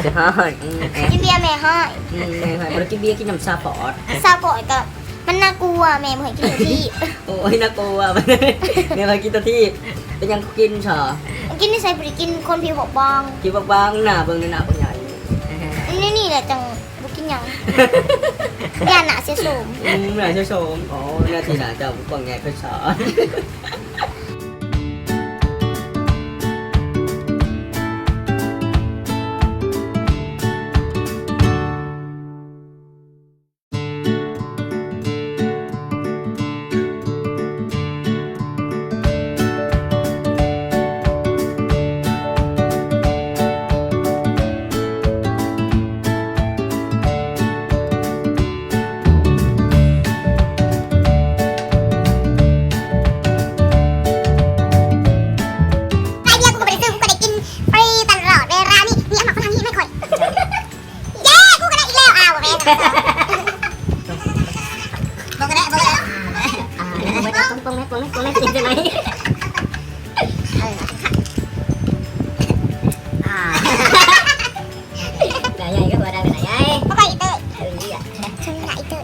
จะให้ กินเบียร์แม่ให้ แม่ให้เรากินเบียร์กินน้ำชาปอด ซาปอยก็มันน่ากลัวแม่บ่ให้กินที่ โอ้ยน่ากลัวแม่ไปกินตัวที่เป็นยังกินเฉอ กินที่ใส่บริกินคนผิวบาง กินบางๆหน้าเบิ่งในหน้าเบิ่งใหญ่ นี่แหละจังบ่กินหยังย่าหนาเสียโสม หน้าเชื่อชมอ๋อหน้าที่หน้าเจ้าบางใหญ่ก็สอน ไอเดียกูก็บ่ได้ซื้อกูก็ได้กินฟรีตลอดเวลานี่มีอาหารฝรั่งที่ไม่ค่อยเย้กูก็ได้อีกแล้วอ้าวแม่บ่ก็ได้บ่ก็ได้ไม่ต้องไม่ติดใช่ไหมใหญ่ก็ตัวได้ไปไหนไอ้ บ่ไปอีเตย เออ ฉันหลายเตย